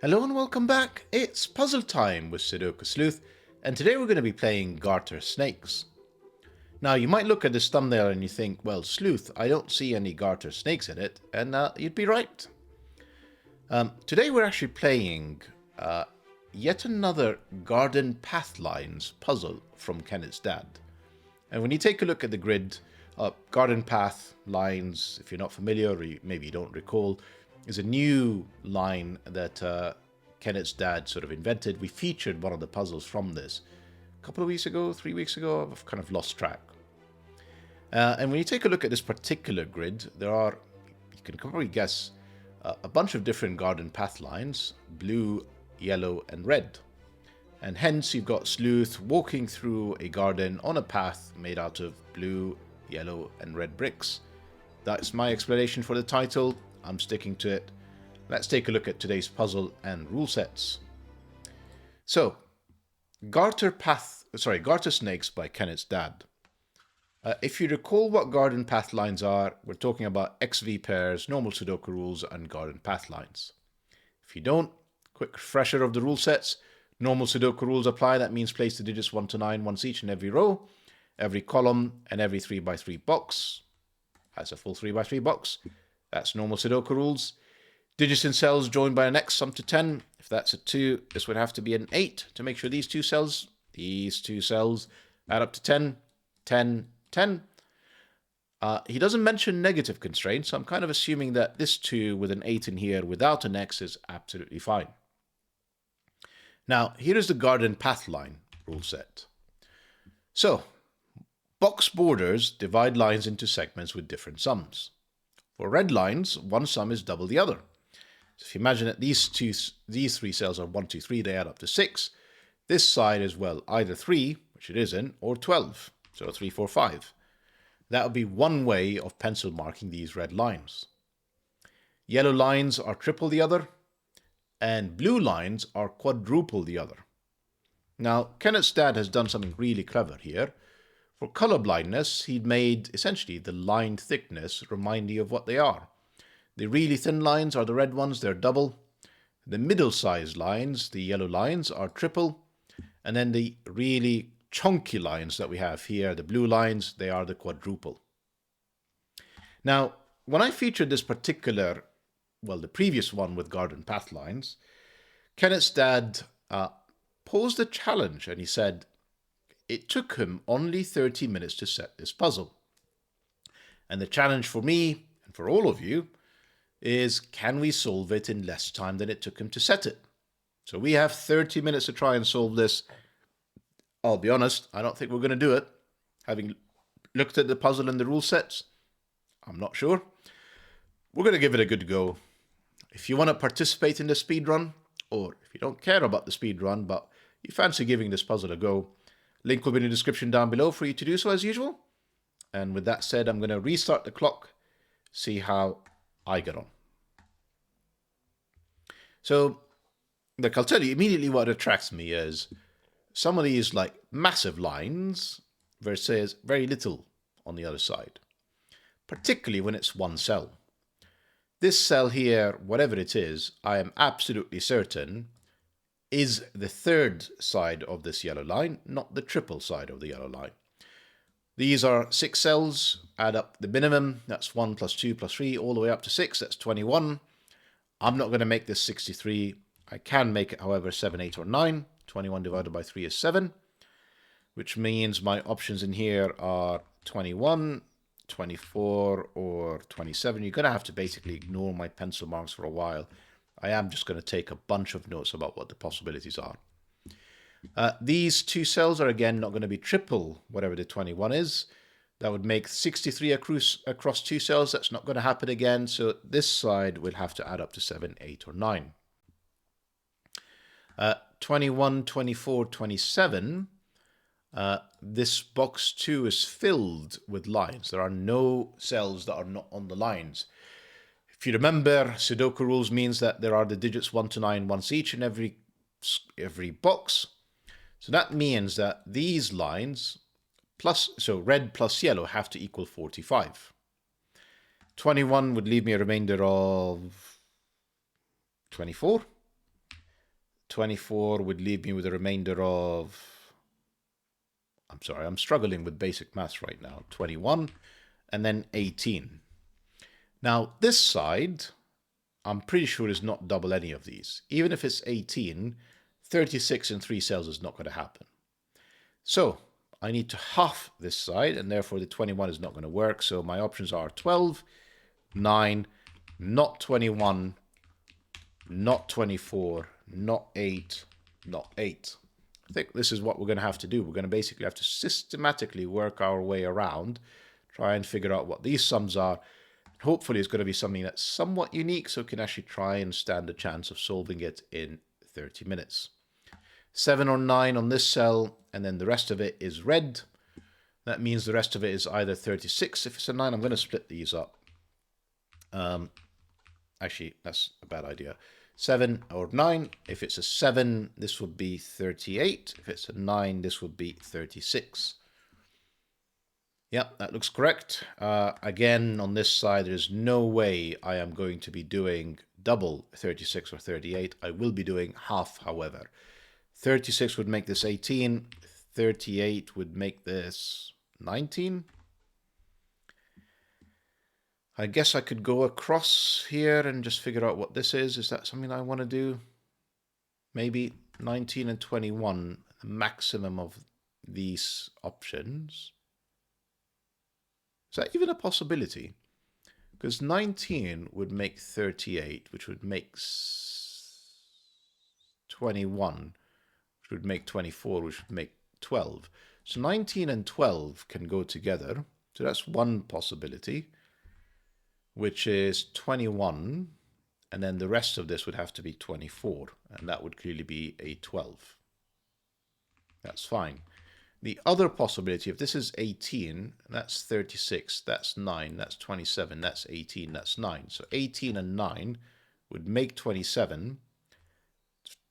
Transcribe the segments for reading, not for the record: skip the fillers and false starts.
Hello and welcome back. It's puzzle time with Sudoku Sleuth, and today we're going to be playing Garter snakes. Now you might look at this thumbnail and you think, well, Sleuth, I don't see any Garter snakes in it, and you'd be right. Today we're actually playing yet another garden path lines puzzle from Kennet's dad. And when you take a look at the grid, garden path lines, if you're not familiar or maybe you don't recall, is a new line that Kennet's dad sort of invented. We featured one of the puzzles from this a couple of weeks ago, 3 weeks ago. I've kind of lost track. And when you take a look at this particular grid, there are, you can probably guess, a bunch of different garden path lines, blue, yellow, and red. And hence you've got Sleuth walking through a garden on a path made out of blue, yellow, and red bricks. That's my explanation for the title. I'm sticking to it. Let's take a look at today's puzzle and rule sets. So, Garter Snakes by Kennet's dad. If you recall what garden path lines are, we're talking about XV pairs, normal Sudoku rules, and garden path lines. If you don't, quick refresher of the rule sets. Normal Sudoku rules apply. That means place the digits 1 to 9 once each in every row, every column, and every 3x3 box. That's a full 3x3 box. That's normal Sudoku rules. Digits in cells joined by an X sum to 10. If that's a 2, this would have to be an 8 to make sure these two cells add up to 10, 10, 10. He doesn't mention negative constraints, so I'm kind of assuming that this 2 with an 8 in here without an X is absolutely fine. Now, here is the garden path line rule set. So, box borders divide lines into segments with different sums. For red lines, one sum is double the other. So if you imagine that these three cells are 1, 2, 3, they add up to 6. This side is, well, either 3, which it isn't, or 12. So 3, 4, 5. That would be one way of pencil marking these red lines. Yellow lines are triple the other, and blue lines are quadruple the other. Now, Kennet's dad has done something really clever here. For colorblindness, he'd made essentially the line thickness remind you of what they are. The really thin lines are the red ones, they're double. The middle-sized lines, the yellow lines, are triple. And then the really chunky lines that we have here, the blue lines, they are the quadruple. Now, when I featured this particular, well, the previous one with garden path lines, Kennet's dad posed a challenge and he said, it took him only 30 minutes to set this puzzle. And the challenge for me, and for all of you, is can we solve it in less time than it took him to set it? So we have 30 minutes to try and solve this. I'll be honest, I don't think we're going to do it. Having looked at the puzzle and the rule sets, I'm not sure. We're going to give it a good go. If you want to participate in the speed run, or if you don't care about the speed run, but you fancy giving this puzzle a go, link will be in the description down below for you to do so as usual. And with that said, I'm going to restart the clock, see how I get on. So, look, I'll tell you immediately what attracts me is some of these like massive lines versus very little on the other side. Particularly when it's one cell. This cell here, whatever it is, I am absolutely certain is the third side of this yellow line, not the triple side of the yellow line. These are 6 cells, add up the minimum, that's 1 plus 2 plus 3, all the way up to 6, that's 21. I'm not going to make this 63. I can make it, however, 7, 8, or 9. 21 divided by 3 is 7, which means my options in here are 21, 24, or 27. You're going to have to basically ignore my pencil marks for a while. I am just going to take a bunch of notes about what the possibilities are. These 2 cells are again not going to be triple whatever the 21 is. That would make 63 across 2 cells. That's not going to happen again. So this side will have to add up to 7, 8, or 9. 21, 24, 27. This box 2 is filled with lines. There are no cells that are not on the lines. If you remember, Sudoku rules means that there are the digits 1 to 9 once each in every box. So that means that these lines, so red plus yellow, have to equal 45. 21 would leave me a remainder of 24. 24 would leave me with a remainder of... I'm sorry, I'm struggling with basic maths right now. 21 and then 18. Now, this side, I'm pretty sure is not double any of these. Even if it's 18, 36 in 3 cells is not going to happen. So I need to half this side, and therefore the 21 is not going to work. So my options are 12, 9, not 21, not 24, not 8, not 8. I think this is what we're going to have to do. We're going to basically have to systematically work our way around, try and figure out what these sums are. Hopefully it's going to be something that's somewhat unique, so we can actually try and stand a chance of solving it in 30 minutes. 7 or 9 on this cell, and then the rest of it is red. That means the rest of it is either 36 if it's a 9. I'm going to split these up. Actually, that's a bad idea. 7 or 9. If it's a 7, this would be 38. If it's a 9, this would be 36. Yep, that looks correct. Again, on this side, there's no way I am going to be doing double 36 or 38. I will be doing half, however. 36 would make this 18. 38 would make this 19. I guess I could go across here and just figure out what this is. Is that something I want to do? Maybe 19 and 21, the maximum of these options. Is that even a possibility? Because 19 would make 38, which would make 21, which would make 24, which would make 12. So 19 and 12 can go together. So that's one possibility, which is 21. And then the rest of this would have to be 24. And that would clearly be a 12. That's fine. The other possibility, if this is 18, that's 36, that's 9, that's 27, that's 18, that's 9. So 18 and 9 would make 27.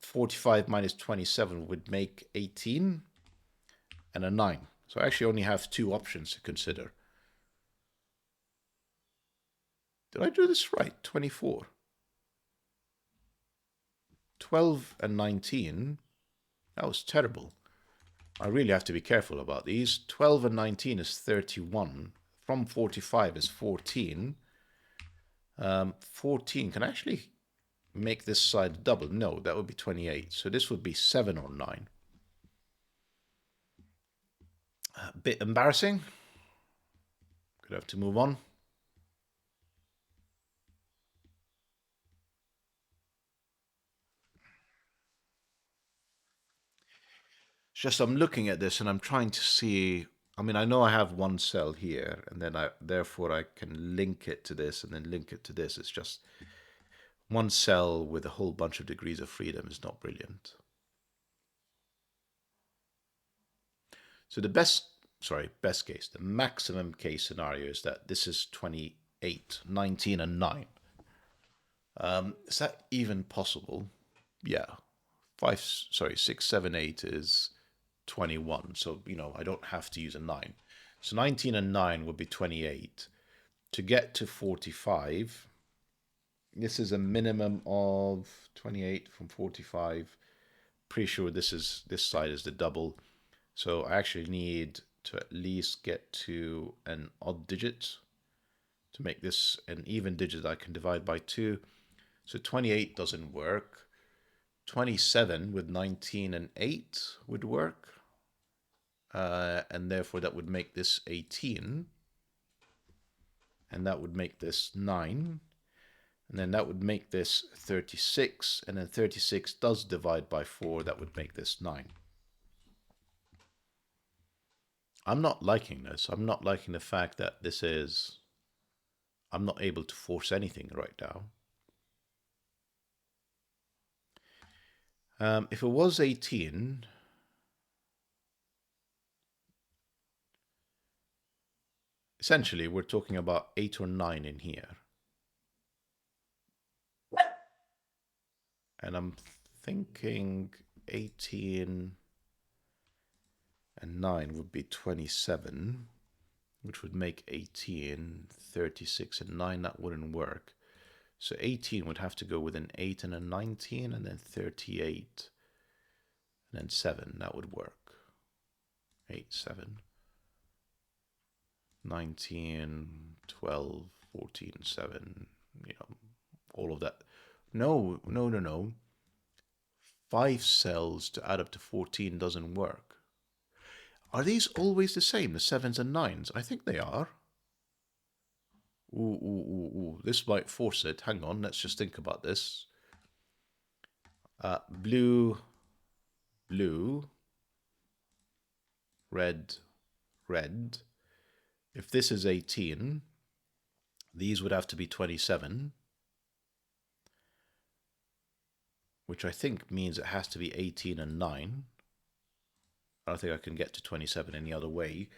45 minus 27 would make 18 and a 9. So I actually only have 2 options to consider. Did I do this right? 24. 12 and 19. That was terrible. I really have to be careful about these. 12 and 19 is 31. From 45 is 14. 14 can actually make this side double. No, that would be 28. So this would be 7 or 9. A bit embarrassing. Could have to move on. It's just I'm looking at this and I'm trying to see. I mean, I know I have one cell here, and then therefore I can link it to this and then link it to this. It's just one cell with a whole bunch of degrees of freedom is not brilliant. So the best case, the maximum case scenario is that this is 28, 19, and 9. Is that even possible? Yeah. 6, 7, 8 is 21. So, I don't have to use a 9. So 19 and 9 would be 28. To get to 45, this is a minimum of 28 from 45. Pretty sure this side is the double. So I actually need to at least get to an odd digit to make this an even digit I can divide by 2. So 28 doesn't work. 27 with 19 and 8 would work. And therefore that would make this 18. And that would make this 9. And then that would make this 36. And then 36 does divide by 4. That would make this 9. I'm not liking this. I'm not liking the fact that I'm not able to force anything right now. If it was 18, essentially we're talking about 8 or 9 in here. And I'm thinking 18 and 9 would be 27, which would make 18, 36 and 9. That wouldn't work. So 18 would have to go with an 8 and a 19, and then 38 and then 7, that would work. 8, 7, 19, 12, 14, 7, you know, all of that. No. 5 cells to add up to 14 doesn't work. Are these always the same, the 7s and 9s? I think they are. Ooh. This might force it. Hang on, let's just think about this. Blue, red. If this is 18, these would have to be 27, which I think means it has to be 18 and 9. I don't think I can get to 27 any other way.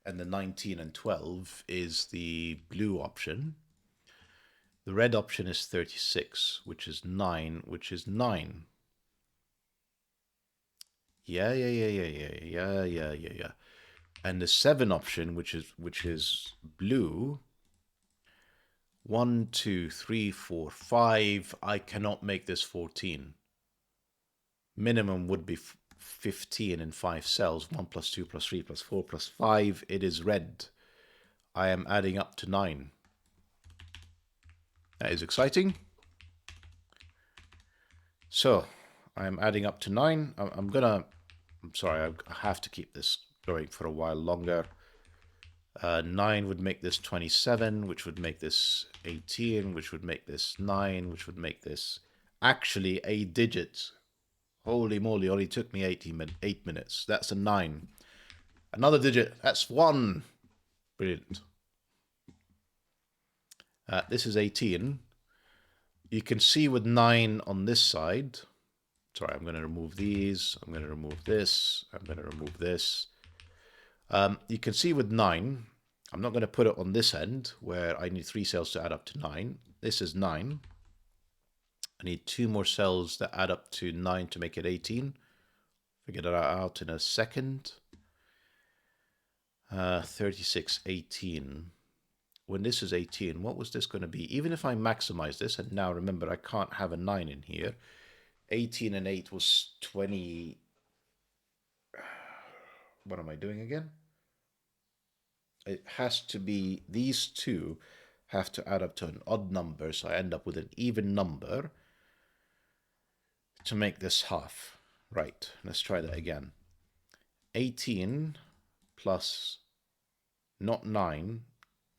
And the 19 and 12 is the blue option. The red option is 36, which is 9, which is 9. Yeah. And the 7 option, which is blue. 1, 2, 3, 4, 5. I cannot make this 14. Minimum would be 15 in 5 cells. 1 plus 2 plus 3 plus 4 plus 5. It is red. I am adding up to 9. That is exciting. So I am adding up to 9. I'm sorry, I have to keep this going for a while longer. 9 would make this 27, which would make this 18, which would make this 9, which would make this actually a digit. Holy moly, only took me 8 minutes. That's a 9. Another digit, that's 1. Brilliant. This is 18. You can see with 9 on this side. Sorry, I'm going to remove these. I'm going to remove this. I'm going to remove this. You can see with 9, I'm not going to put it on this end where I need 3 cells to add up to 9. This is 9. I need 2 more cells that add up to 9 to make it 18. Figure that out in a second. 36, 18. When this is 18, what was this going to be? Even if I maximize this, and now remember I can't have a 9 in here. 18 and 8 was 20. What am I doing again? It has to be, these two have to add up to an odd number, so I end up with an even number to make this half. Right, let's try that again. 18 plus not 9,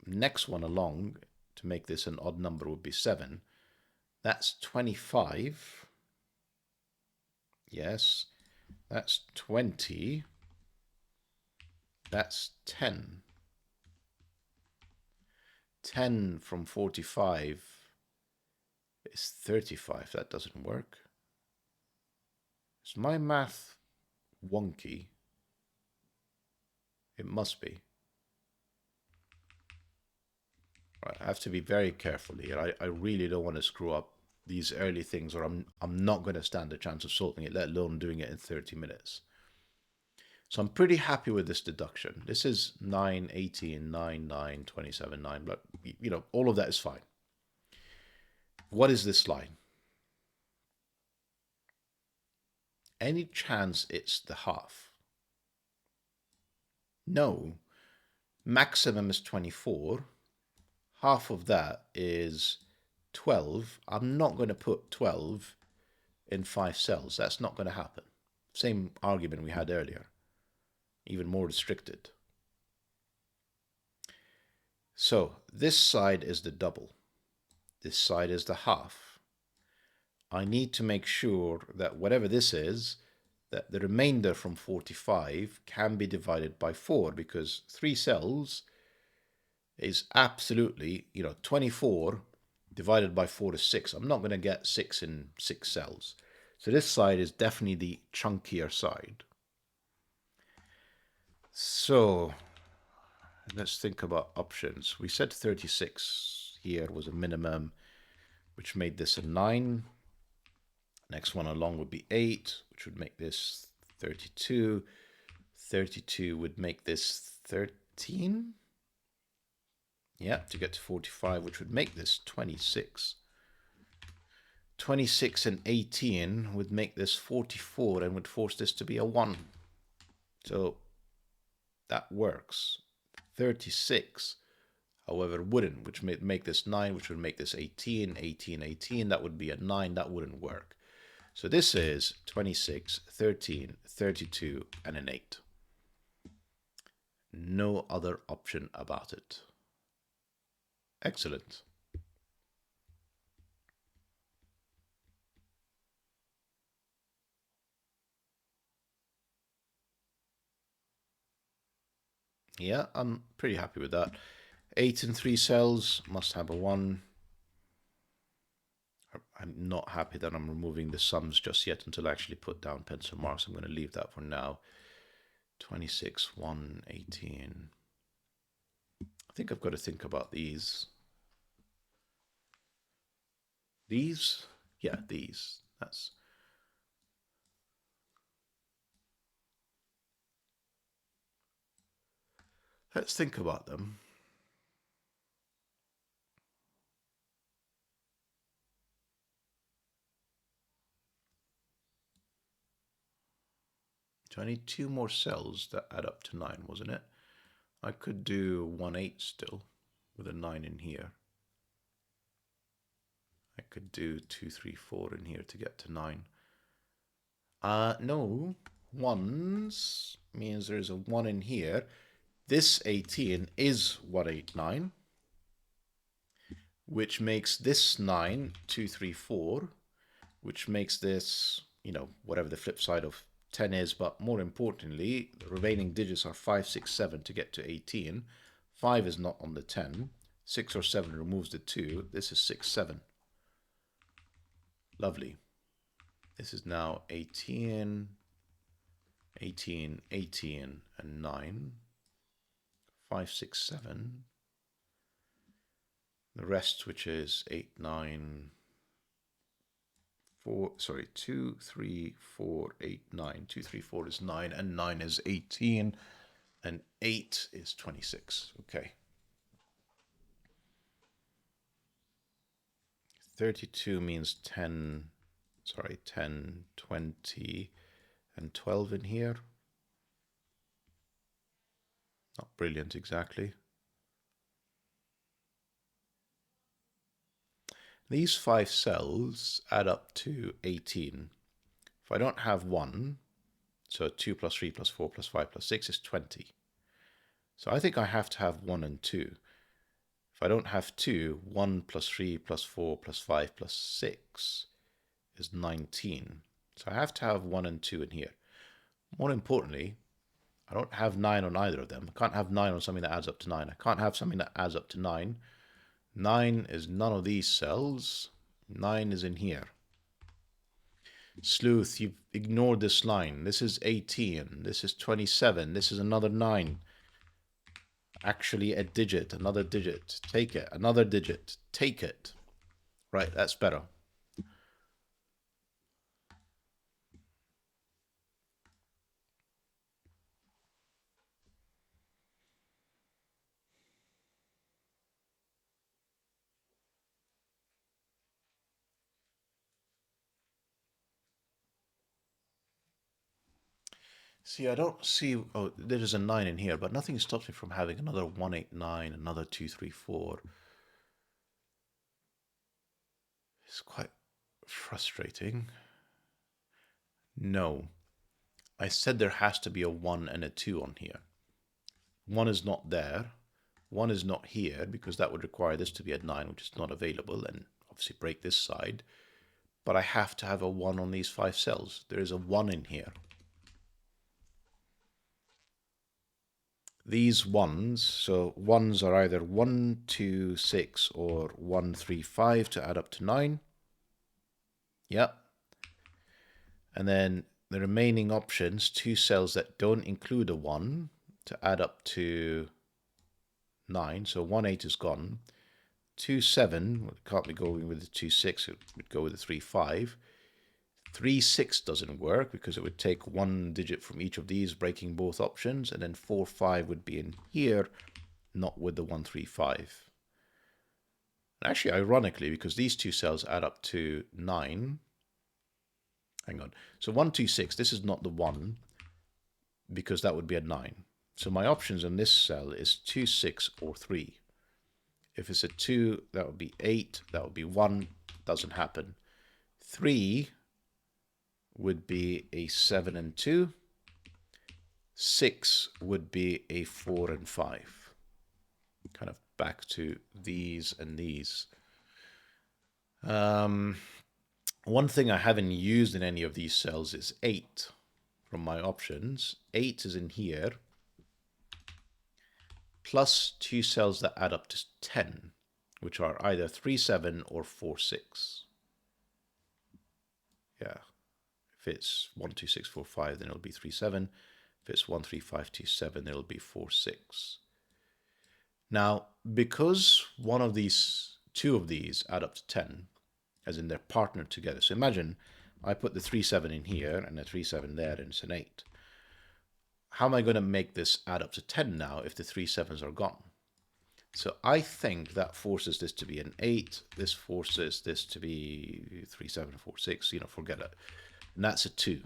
next one along to make this an odd number would be 7. That's 25. Yes, that's 20. That's 10. 10 from 45 is 35. That doesn't work. Is my math wonky? It must be. Right, I have to be very careful here. I really don't want to screw up these early things, or I'm not going to stand a chance of solving it, let alone doing it in 30 minutes. So I'm pretty happy with this deduction. This is 9, 18, 9, 9, 27, 9, but you know, all of that is fine. What is this line? Any chance it's the half? No. Maximum is 24. Half of that is 12. I'm not going to put 12 in 5 cells. That's not going to happen. Same argument we had earlier. Even more restricted. So this side is the double. This side is the half. I need to make sure that whatever this is, that the remainder from 45 can be divided by 4, because 3 cells is absolutely, 24 divided by 4 is 6. I'm not going to get 6 in 6 cells. So this side is definitely the chunkier side. So let's think about options. We said 36 here was a minimum, which made this a 9. Next one along would be 8, which would make this 32. 32 would make this 13. Yeah, to get to 45, which would make this 26. 26 and 18 would make this 44 and would force this to be a 1. So that works. 36, however, wouldn't, which would make this 9, which would make this 18, 18, 18. That would be a 9. That wouldn't work. So this is 26, 13, 32, and an 8. No other option about it. Excellent. Yeah, I'm pretty happy with that. 8 and 3 cells, must have a 1. I'm not happy that I'm removing the sums just yet until I actually put down pencil marks. I'm going to leave that for now. 26, 1, 18. I think I've got to think about these. These? Yeah, these. That's... Let's think about them. So I need 2 more cells that add up to 9, wasn't it? I could do 1, 8 still, with a 9 in here. I could do 2, 3, 4 in here to get to 9. No. 1s means there's a 1 in here. This 18 is 189, which makes this 9, 2, 3, 4, which makes this, you know, whatever the flip side of 10 is, but more importantly, the remaining digits are 5, 6, 7 to get to 18. 5 is not on the 10. 6 or 7 removes the 2. This is 6, 7. Lovely. This is now 18, 18, 18, and 9. 5, 6, 7. The rest, which is 8, 9, 4, sorry, 2, 3, 4, 8, 9. 2, 3, 4 is 9, and 9 is 18, and 8 is 26. Okay. 32 means 10, sorry, 10, 20, and 12 in here. Not brilliant exactly. These 5 cells add up to 18. If I don't have 1, so 2 plus 3 plus 4 plus 5 plus 6 is 20. So I think I have to have 1 and 2. If I don't have 2, 1 plus 3 plus 4 plus 5 plus 6 is 19. So I have to have 1 and 2 in here. More importantly, I don't have 9 on either of them. I can't have 9 on something that adds up to 9. I can't have something that adds up to 9. 9 is none of these cells. 9 is in here. Sleuth, you've ignored this line. This is 18. This is 27. This is another 9. Actually a digit, another digit. Take it. Another digit. Take it. Right, that's better. See, I don't see... Oh, there is a 9 in here, but nothing stops me from having another 189, another 234. It's quite frustrating. No. I said there has to be a 1 and a 2 on here. 1 is not there. 1 is not here, because that would require this to be at 9, which is not available, and obviously break this side. But I have to have a 1 on these 5 cells. There is a 1 in here. These ones, so ones are either 1, 2, 6 or 1, 3, 5 to add up to 9. Yep. And then the remaining options, 2 cells that don't include a 1 to add up to 9. So 1, 8 is gone. 2, 7, can't be going with the 2, 6, it would go with the 3, 5. 3, 6 doesn't work because it would take 1 digit from each of these, breaking both options, and then 4, 5 would be in here, not with the 1, 3, 5. Actually, ironically, because these two cells add up to 9. Hang on. So 126, this is not the 1, because that would be a 9. So my options in this cell is 2, 6, or 3. If it's a 2, that would be 8. That would be 1. Doesn't happen. 3 would be a 7 and 2. 6 would be a 4 and 5. Kind of back to these and these. One thing I haven't used in any of these cells is 8 from my options. 8 is in here, plus 2 cells that add up to 10, which are either 3, 7 or 4, 6. Yeah. If it's 1, 2, 6, 4, 5, then it'll be 3, 7. If it's 1, 3, 5, 2, 7, it'll be 4, 6. Now, because two of these add up to 10, as in they're partnered together. So imagine I put the 3, 7 in here and the 3, 7 there, and it's an 8. How am I going to make this add up to 10 now if the 3, 7s are gone? So I think that forces this to be an 8. This forces this to be 3, 7, 4, 6. Forget it. And that's a 2.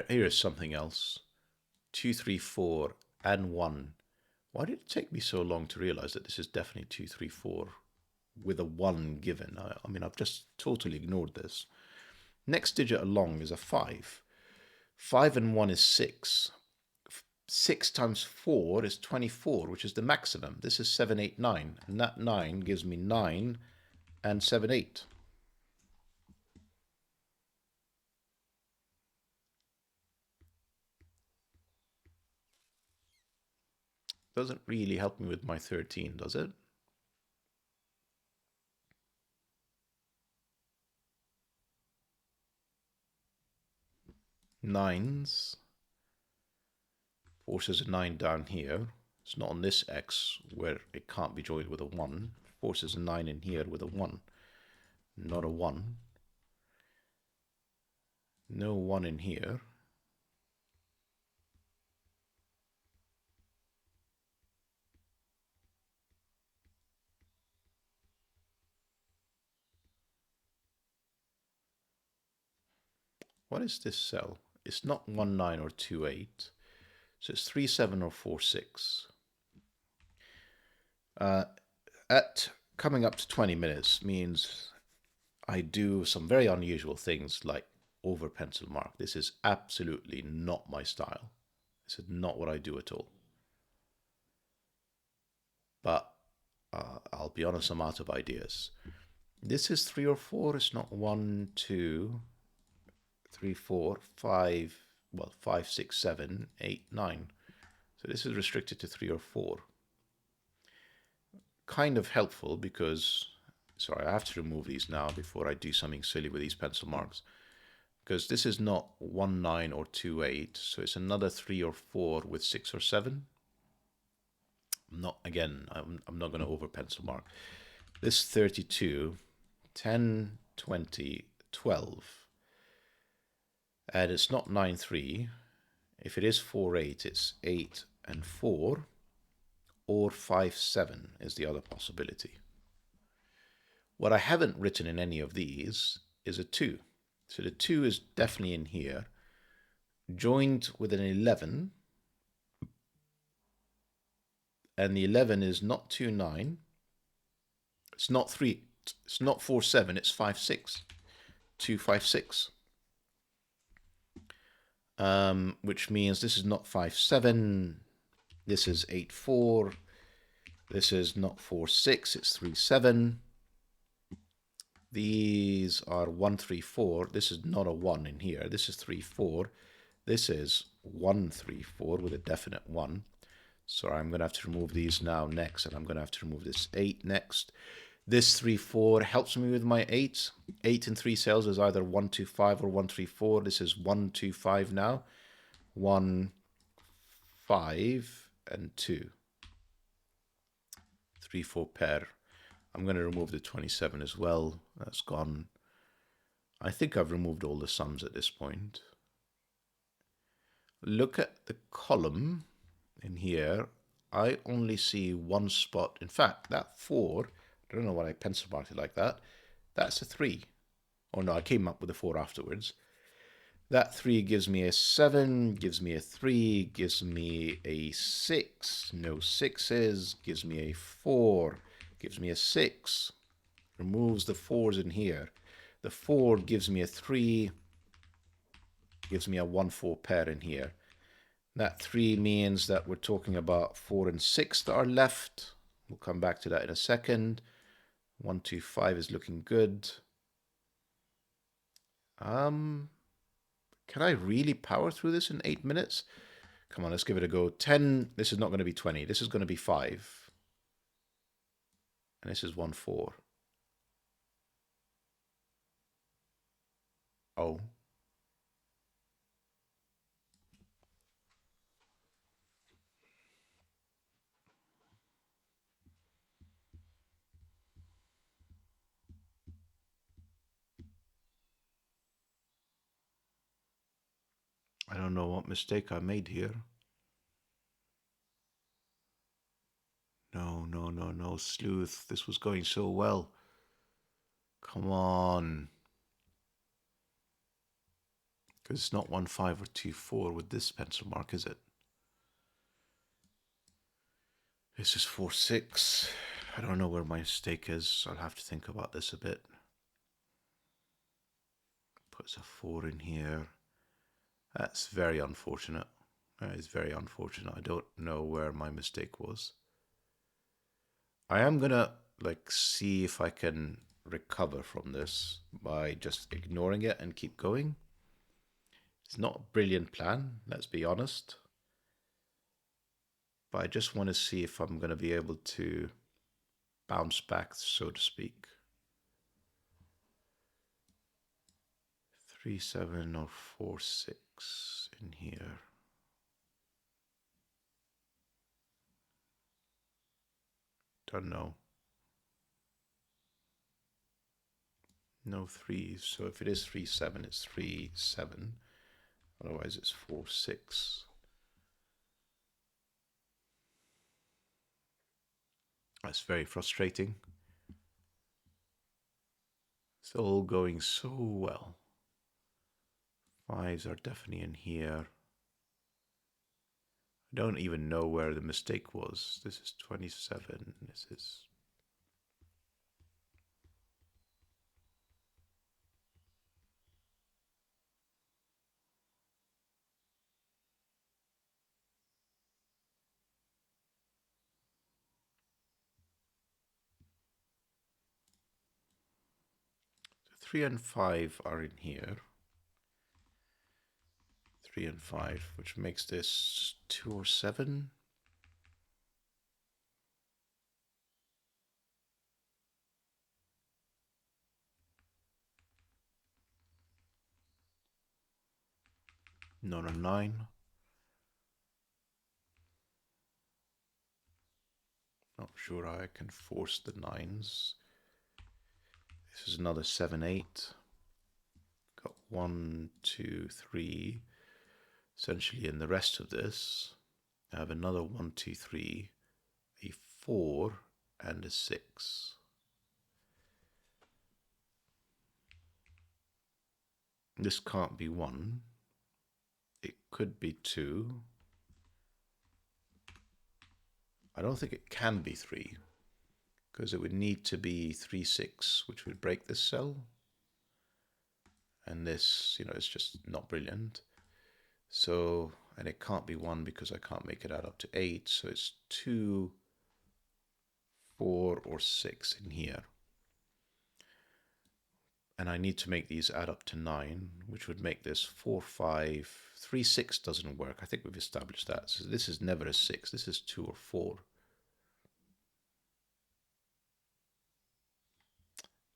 Here is something else. 2, 3, 4, and 1. Why did it take me so long to realize that this is definitely 2, 3, 4 with a 1 given? I mean, I've just totally ignored this. Next digit along is a 5. 5 and 1 is 6. 6 times 4 is 24, which is the maximum. This is 7, 8, 9. And that 9 gives me 9 and 7, 8. Doesn't really help me with my 13, does it? Nines. Forces a 9 down here. It's not on this X where it can't be joined with a 1. Forces a 9 in here with a 1. Not a 1. No 1 in here. What is this cell? It's not 1, 9 or 2, 8. So it's 3, 7 or 4, 6. At coming up to 20 minutes means I do some very unusual things like over pencil mark. This is absolutely not my style. This is not what I do at all. But I'll be honest, I'm out of ideas. This is 3 or 4. It's not 1, 2, 3, 4, 5. Well, 5, 6, 7, 8, 9. So this is restricted to 3 or 4. Kind of helpful because, sorry, I have to remove these now before I do something silly with these pencil marks. Because this is not 1, 9 or 2, 8. So it's another 3 or 4 with 6 or 7. I'm not going to over pencil mark. This 32, 10, 20, 12. And it's not 9, 3. If it is 4, 8, it's 8 and 4. Or 5, 7 is the other possibility. What I haven't written in any of these is a 2. So the 2 is definitely in here. Joined with an 11. And the 11 is not 2, 9. It's not 3. It's not 4, 7. It's 5, 6. 2, 5, 6. Which means this is not 5, 7. This is 8, 4. This is not 4, 6. It's 3, 7. These are 1, 3, 4. This is not a 1 in here. This is 3, 4. This is 1, 3, 4 with a definite 1. So I'm going to have to remove these now next, and I'm going to have to remove this 8 next. This 3, 4 helps me with my 8. 8 in 3 cells is either 1, 2, 5 or 1, 3, 4. This is 1, 2, 5 now. 1, 5, and 2. 3, 4 pair. I'm going to remove the 27 as well. That's gone. I think I've removed all the sums at this point. look at the column in here. I only see one spot. In fact, that 4, I don't know why I pencil marked it like that. That's a 3. Oh no, I came up with a 4 afterwards. That 3 gives me a 7, gives me a 3, gives me a 6, no 6s, gives me a 4, gives me a 6, removes the 4s in here. The 4 gives me a 3, gives me a 1-4 pair in here. That 3 means that we're talking about 4 and 6 that are left. We'll come back to that in a second. 1, 2, 5 is looking good. Can I really power through this in 8 minutes? Come on, let's give it a go. 10, this is not going to be 20. This is going to be 5. And this is 1, 4. Oh. I don't know what mistake I made here. No, no, no, no, Sleuth. This was going so well. Come on. Because it's not 1, 5 or 2, 4 with this pencil mark, is it? This is 4, 6. I don't know where my mistake is. I'll have to think about this a bit. Puts a 4 in here. That's very unfortunate. That is very unfortunate. I don't know where my mistake was. I am gonna see if I can recover from this by just ignoring it and keep going. It's not a brilliant plan, let's be honest. But I just want to see if I'm gonna be able to bounce back, so to speak. 3, 7 or 4, 6 in here. Don't know. No 3s. So if it is 3, 7, it's 3, 7. Otherwise it's 4, 6. That's very frustrating. It's all going so well. 5s are definitely in here. I don't even know where the mistake was. This is 27. This is... So 3 and 5 are in here. 3 and 5, which makes this 2 or 7. Not a 9. Not sure how I can force the 9s. This is another 7, 8. Got 1, 2, 3. Essentially in the rest of this, I have another 1, 2, 3, a 4, and a 6. This can't be 1. It could be 2. I don't think it can be 3, because it would need to be 3, 6, which would break this cell. And this, it's just not brilliant. So, and it can't be 1 because I can't make it add up to 8. So it's 2, 4, or 6 in here. And I need to make these add up to 9, which would make this 4, 5, 3, 6 doesn't work. I think we've established that. So this is never a 6. This is 2 or 4.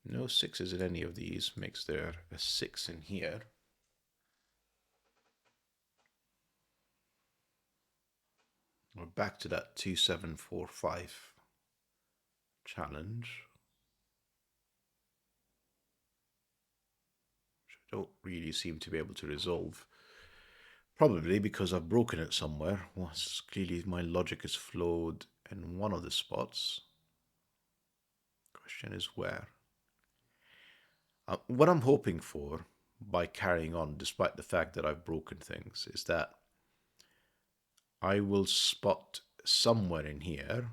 No 6s in any of these. Makes there a 6 in here. We're back to that 2, 7, 4, 5 challenge. Which I don't really seem to be able to resolve. Probably because I've broken it somewhere. Well, clearly my logic is flawed in one of the spots. Question is where? What I'm hoping for by carrying on, despite the fact that I've broken things, is that I will spot somewhere in here,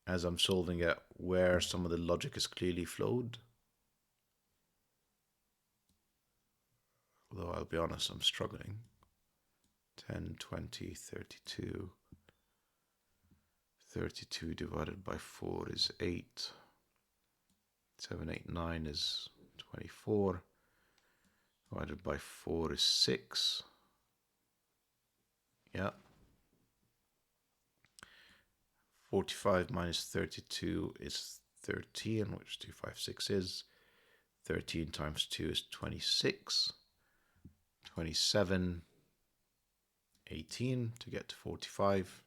as I'm solving it, where some of the logic is clearly flawed. Although I'll be honest, I'm struggling. 10, 20, 32. 32 divided by 4 is 8. 7, 8, 9 is 24. Divided by 4 is 6. Yeah. 45 minus 32 is 13, which 256 is. 13 times 2 is 26. 27, 18 to get to 45.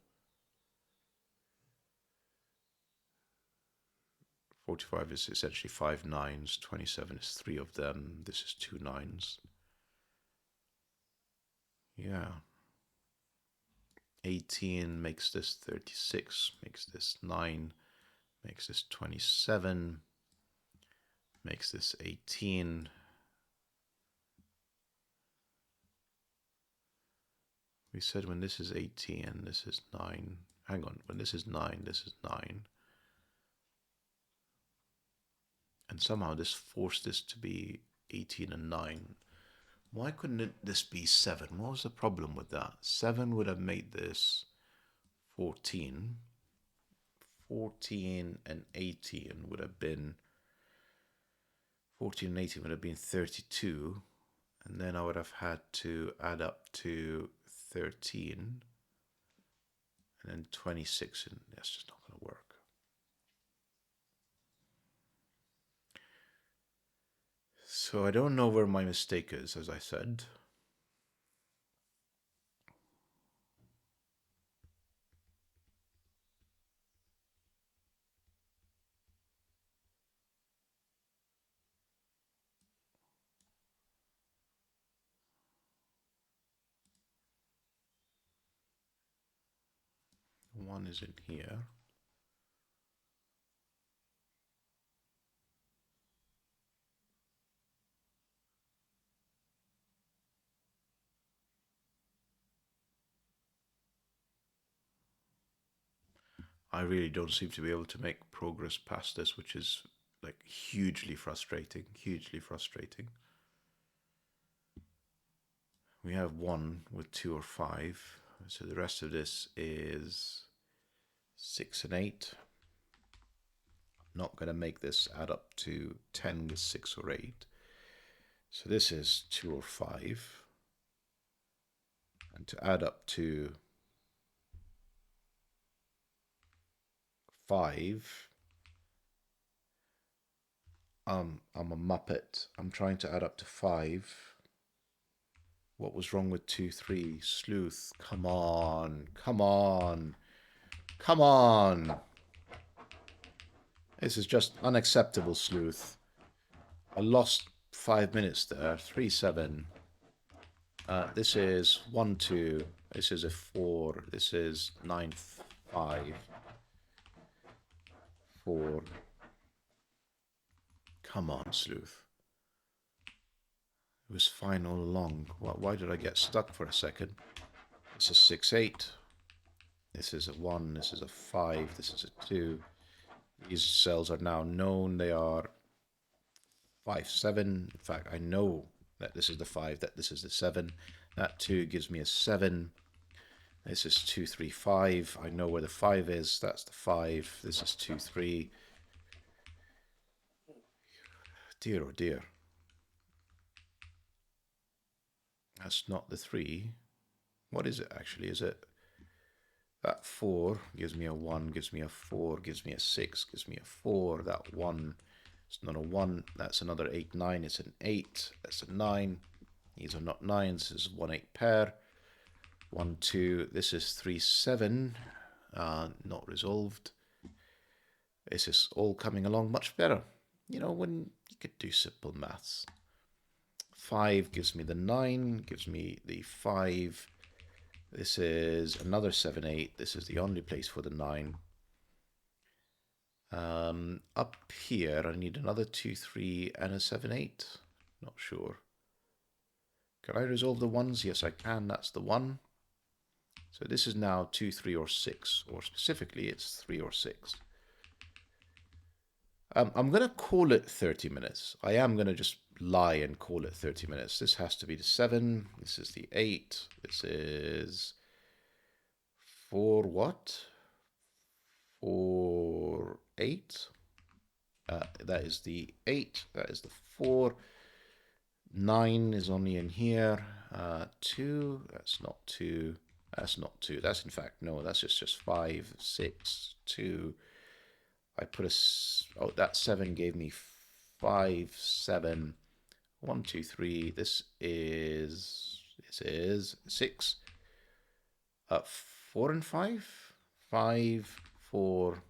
45 is essentially 5 nines. 27 is 3 of them. This is 2 nines. Yeah. 18 makes this 36, makes this 9, makes this 27, makes this 18. We said when this is 18, this is 9. Hang on, when this is 9, this is 9. And somehow this forced this to be 18 and 9. Why couldn't this be 7? What was the problem with that? 7 would have made this 14. 14 and 18 would have been... 14 and 18 would have been 32. And then I would have had to add up to 13. And then 26. And that's just not going to work. So I don't know where my mistake is, as I said. One is in here. I really don't seem to be able to make progress past this, which is like hugely frustrating, hugely frustrating. We have 1 with 2 or 5, so the rest of this is 6 and 8. I'm not going to make this add up to 10 with 6 or 8. So this is 2 or 5. And to add up to 5, I'm a muppet. I'm trying to add up to 5. What was wrong with 2, 3? Sleuth, come on, come on, come on. This is just unacceptable, Sleuth. I lost 5 minutes there. 3, 7. This is 1, 2. This is a 4. This is 9, 5. 4. Come on, Sleuth. It was fine all along. Why did I get stuck for a second? This is 6, 8. This is a 1. This is a 5. This is a 2. These cells are now known. They are 5, 7. In fact, I know that this is the 5, that this is the 7. That 2 gives me a 7. This is 2, 3, 5. I know where the 5 is. That's the 5. This is 2, 3. Dear oh dear. That's not the 3. What is it actually? Is it that 4 gives me a 1, gives me a 4, gives me a 6, gives me a 4. That 1 is not a 1. That's another 8, 9. It's an 8. That's a 9. These are not 9s. This is 1, 8 pair. 1, 2. This is 3, 7. Not resolved. This is all coming along much better. You know, when you could do simple maths. 5 gives me the 9, gives me the 5. This is another 7, 8. This is the only place for the 9. Up here, I need another 2, 3, and a 7, 8. Not sure. Can I resolve the 1s? Yes, I can. That's the 1. So this is now 2, 3, or 6. Or specifically, it's 3 or 6. I'm going to call it 30 minutes. I am going to just lie and call it 30 minutes. This has to be the 7. This is the 8. This is 4 what? 4, 8. That is the 8. That is the 4. 9 is only in here. 2. That's not 2. That's not 2. That's in fact, no, that's just 5, 6, 2. I put a... Oh, that 7 gave me 5, 7. 1, 2, 3. This is 6. 4 and 5. 5, 4,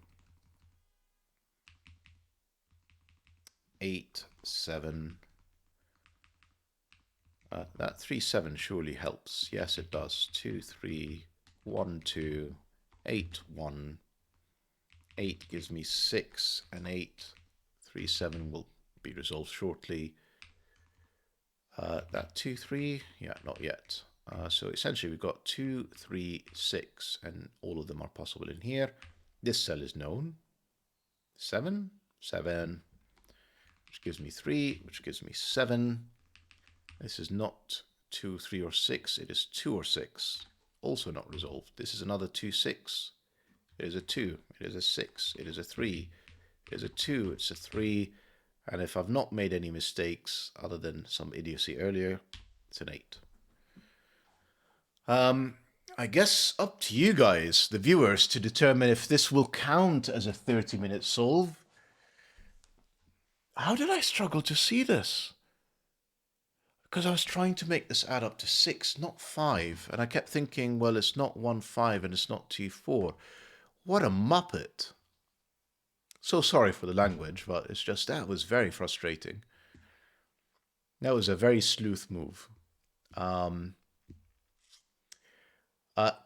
8, 7. That 3, 7 surely helps. Yes, it does. 2, 3, 1, 2, 8, 1. 8 gives me 6 and 8. 3, 7 will be resolved shortly. That 2, 3, yeah, not yet. So essentially we've got 2, 3, 6, and all of them are possible in here. This cell is known. 7, 7, which gives me 3, which gives me 7. This is not 2, 3, or 6. It is 2 or 6. Also not resolved. This is another 2, 6. It is a 2. It is a 6. It is a 3. It is a 2. It's a 3. And if I've not made any mistakes other than some idiocy earlier, it's an 8. I guess up to you guys, the viewers, to determine if this will count as a 30-minute solve. How did I struggle to see this? Because I was trying to make this add up to 6, not 5. And I kept thinking, well, it's not 1, 5, and it's not 2, 4. What a muppet. So sorry for the language, but it's just, that was very frustrating. That was a very sleuth move.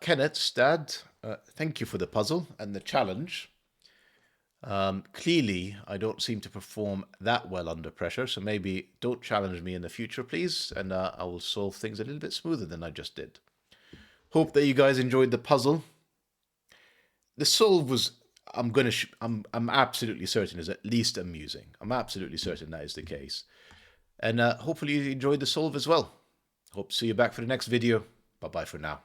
Kennet's dad, thank you for the puzzle and the challenge. Clearly, I don't seem to perform that well under pressure, so maybe don't challenge me in the future, please, and I will solve things a little bit smoother than I just did. Hope that you guys enjoyed the puzzle. The solve was, I'm absolutely certain, is at least amusing. I'm absolutely certain that is the case. And hopefully you enjoyed the solve as well. Hope to see you back for the next video. Bye-bye for now.